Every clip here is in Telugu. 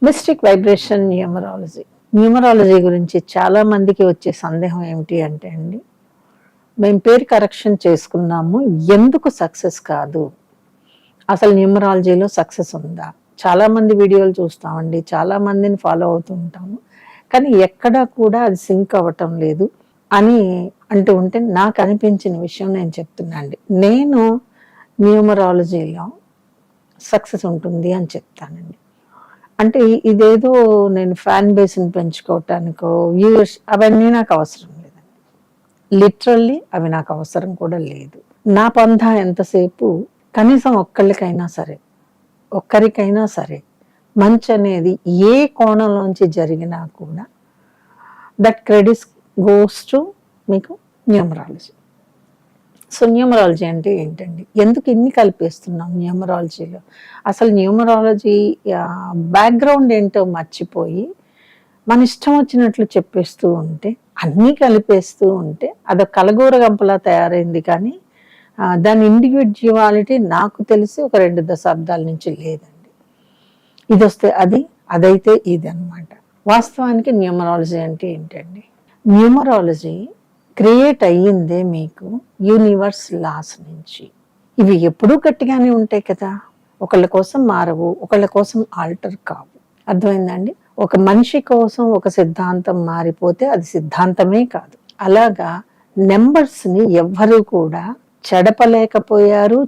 Mystic vibration numerology. న్యూమరాలజీ గురించి చాలా మందికి వచ్చే సందేహం ఏమిటి అంటే అండి, మేము పేరు కరెక్షన్ చేసుకున్నాము, ఎందుకు సక్సెస్ కాదు? అసలు న్యూమరాలజీలో సక్సెస్ ఉందా? చాలామంది వీడియోలు చూస్తామండి, చాలామందిని ఫాలో అవుతూ ఉంటాము, కానీ ఎక్కడా కూడా అది సింక్ అవ్వటం లేదు అని అంటూ ఉంటే నాకు అనిపించిన విషయం నేను చెప్తున్నా అండి. నేను న్యూమరాలజీలో సక్సెస్ ఉంటుంది అని చెప్తానండి. అంటే ఇదేదో నేను ఫ్యాన్ బేస్ని పెంచుకోవటానికో వ్యూవర్స్ అవన్నీ నాకు అవసరం లేదండి. లిటరల్లీ అవి నాకు అవసరం కూడా లేదు. నా పంథా ఎంతసేపు కనీసం ఒక్కరికైనా సరే మంచి అనేది ఏ కోణంలోంచి జరిగినా కూడా దట్ క్రెడిట్స్ గోస్ టు మీకు న్యూమరాలజీ. సో న్యూమరాలజీ అంటే ఏంటండి? ఎందుకు ఇన్ని కలిపేస్తున్నాం న్యూమరాలజీలో? అసలు న్యూమరాలజీ బ్యాక్గ్రౌండ్ ఏంటో మర్చిపోయి మన ఇష్టం వచ్చినట్లు చెప్పేస్తూ ఉంటే, అన్నీ కలిపేస్తూ ఉంటే అదొక కలగూర గంపలా తయారైంది. కానీ దాని ఇండివిజువాలిటీ నాకు తెలిసి ఒక 2 దశాబ్దాల నుంచి లేదండి. ఇది వస్తే అది, అదైతే ఇది అనమాట. వాస్తవానికి న్యూమరాలజీ అంటే ఏంటండి? న్యూమరాలజీ క్రియేట్ అయ్యిందే మీకు యూనివర్స్ లాస్ నుంచి. ఇవి ఎప్పుడూ గట్టిగానే ఉంటాయి కదా, ఒకళ్ళ కోసం మారవు, ఒకళ్ళ కోసం ఆల్టర్ కావు. అర్థమైందండి? ఒక మనిషి కోసం ఒక సిద్ధాంతం మారిపోతే అది సిద్ధాంతమే కాదు. అలాగా నెంబర్స్ని ఎవ్వరూ కూడా చెరపలేకపోయారు.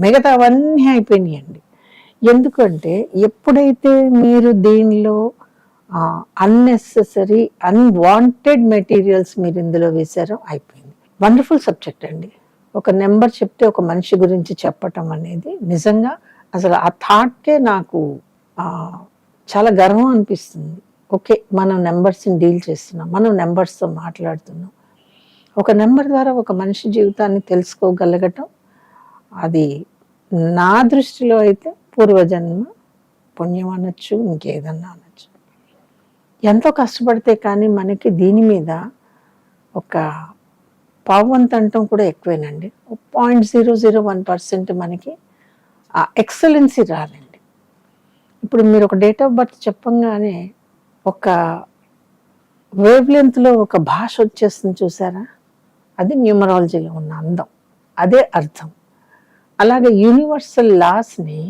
మిగతావన్నీ అయిపోయినాయండి. ఎందుకంటే ఎప్పుడైతే మీరు దీనిలో అన్నెసెసరీ అన్వాంటెడ్ మెటీరియల్స్ మీరు ఇందులో వేశారో అయిపోయింది. వండర్ఫుల్ సబ్జెక్ట్ అండి. ఒక నెంబర్ చెప్తే ఒక మనిషి గురించి చెప్పటం అనేది నిజంగా అసలు ఆ థాట్కే నాకు చాలా గర్వం అనిపిస్తుంది. ఓకే, మనం నెంబర్స్ని డీల్ చేస్తున్నాం, మనం నెంబర్స్తో మాట్లాడుతున్నాం. ఒక నెంబర్ ద్వారా ఒక మనిషి జీవితాన్ని తెలుసుకోగలగటం, అది నా దృష్టిలో అయితే పూర్వజన్మ పుణ్యం అనొచ్చు, ఇంకేదన్నా అనొచ్చు. ఎంతో కష్టపడితే కానీ మనకి దీని మీద ఒక పావంతంటం కూడా ఎక్కువేనండి. 0.001% మనకి ఆ ఎక్సలెన్సీ రాదండి. ఇప్పుడు మీరు ఒక డేట్ ఆఫ్ బర్త్ చెప్పంగానే ఒక వేవ్ లెంత్లో ఒక భాష వచ్చేస్తుంది, చూసారా? అది న్యూమరాలజీలో ఉన్న అందం, అదే అర్థం. అలాగే యూనివర్సల్ లాస్ని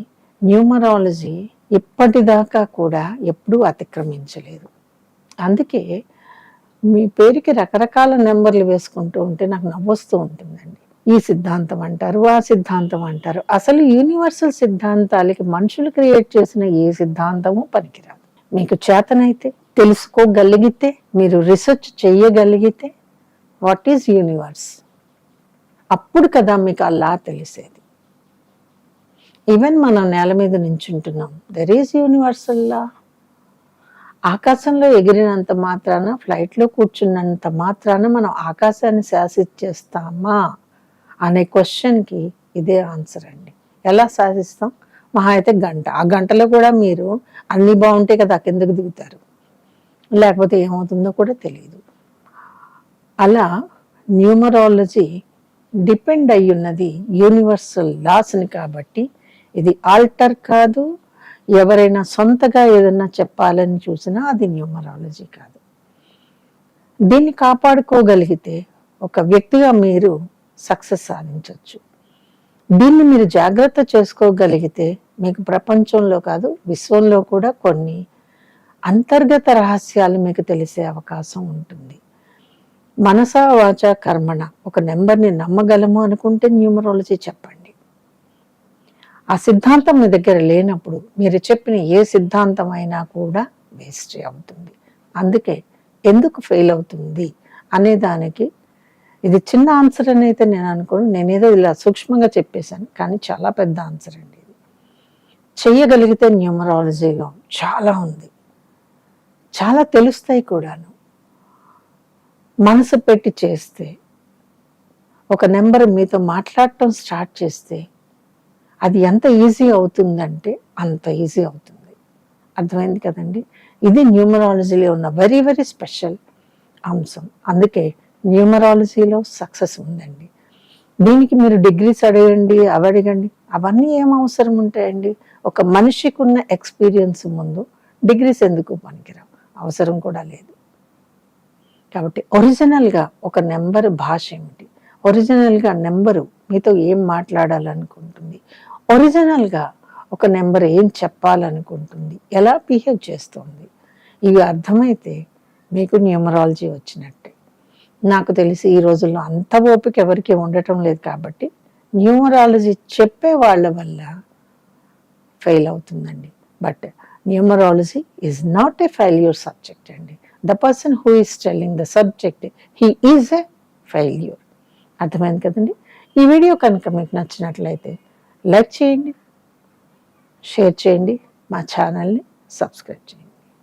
న్యూమరాలజీ ఇప్పటిదాకా కూడా ఎప్పుడూ అతిక్రమించలేదు. అందుకే మీ పేరుకి రకరకాల నెంబర్లు వేసుకుంటూ ఉంటే నాకు నవ్వొస్తూ ఉంటుందండి. ఈ సిద్ధాంతం అంటారు, ఆ సిద్ధాంతం అంటారు. అసలు యూనివర్సల్ సిద్ధాంతాలకి మనుషులు క్రియేట్ చేసిన ఏ సిద్ధాంతము పనికిరాదు. మీకు చేతనైతే, తెలుసుకోగలిగితే, మీరు రీసెర్చ్ చేయగలిగితే వాట్ ఈజ్ యూనివర్స్, అప్పుడు కదా మీకు అలా తెలిసేది. ఈవెన్ మనం నేల మీద నించుంటున్నాం, దెర్ ఈజ్ యూనివర్సల్ లా. ఆకాశంలో ఎగిరినంత మాత్రాన, ఫ్లైట్లో కూర్చున్నంత మాత్రాన మనం ఆకాశాన్ని శాసించేస్తామా అనే క్వశ్చన్కి ఇదే ఆన్సర్ అండి. ఎలా శాసిస్తాం? మహా అయితే గంట. ఆ గంటలో కూడా మీరు అన్నీ బాగుంటే కదా కిందకు దిగుతారు, లేకపోతే ఏమవుతుందో కూడా తెలియదు. అలా న్యూమరాలజీ డిపెండ్ అయి ఉన్నది యూనివర్సల్ లాస్ని. కాబట్టి ఇది ఆల్టర్ కాదు. ఎవరైనా సొంతగా ఏదన్నా చెప్పాలని చూసినా అది న్యూమరాలజీ కాదు. దీన్ని కాపాడుకోగలిగితే ఒక వ్యక్తిగా మీరు సక్సెస్ సాధించవచ్చు. దీన్ని మీరు జాగ్రత్త చేసుకోగలిగితే మీకు ప్రపంచంలో కాదు, విశ్వంలో కూడా కొన్ని అంతర్గత రహస్యాలు మీకు తెలిసే అవకాశం ఉంటుంది. మనసా వాచ కర్మణ ఒక నెంబర్ని నమ్మగలము అనుకుంటే న్యూమరాలజీ చెప్పండి. ఆ సిద్ధాంతం మీ దగ్గర లేనప్పుడు మీరు చెప్పిన ఏ సిద్ధాంతం అయినా కూడా వేస్ట్ అవుతుంది. అందుకే ఎందుకు ఫెయిల్ అవుతుంది అనే దానికి ఇది చిన్న ఆన్సర్ అని అయితే నేను అనుకోను. నేనేదో ఇలా సూక్ష్మంగా చెప్పేశాను, కానీ చాలా పెద్ద ఆన్సర్ అండి. ఇది చెయ్యగలిగితే న్యూమరాలజీలో చాలా ఉంది, చాలా తెలుస్తాయి కూడాను. మనసు పెట్టి చేస్తే, ఒక నెంబర్ మీతో మాట్లాడటం స్టార్ట్ చేస్తే అది ఎంత ఈజీ అవుతుందంటే అంత ఈజీ అవుతుంది. అర్థమైంది కదండి? ఇది న్యూమరాలజీలో ఉన్న వెరీ వెరీ స్పెషల్ అంశం. అందుకే న్యూమరాలజీలో సక్సెస్ ఉందండి. దీనికి మీరు డిగ్రీస్ అడగండి, అవి అడగండి, అవన్నీ ఏం అవసరం ఉంటాయండి? ఒక మనిషికి ఉన్న ఎక్స్పీరియన్స్ ముందు డిగ్రీస్ ఎందుకు పనికిరావు, అవసరం కూడా లేదు. కాబట్టి ఒరిజినల్గా ఒక నెంబర్ భాష ఏమిటి, ఒరిజినల్గా నెంబరు మీతో ఏం మాట్లాడాలనుకుంటుంది, ఒరిజినల్గా ఒక నెంబర్ ఏం చెప్పాలనుకుంటుంది, ఎలా బిహేవ్ చేస్తుంది, ఇవి అర్థమైతే మీకు న్యూమరాలజీ వచ్చినట్టే. నాకు తెలిసి ఈ రోజుల్లో అంత ఓపిక ఎవరికి ఉండటం లేదు కాబట్టి న్యూమరాలజీ చెప్పే వాళ్ళ వల్ల ఫెయిల్ అవుతుందండి. But numerology is not a failure subject అండి. The person who is telling the subject he is a failure. అర్థమైంది కదండి. ఈ వీడియో కనుక మీకు నచ్చినట్లయితే లైక్ చేయండి, షేర్ చేయండి, మా ఛానల్ని సబ్స్క్రైబ్ చేయండి.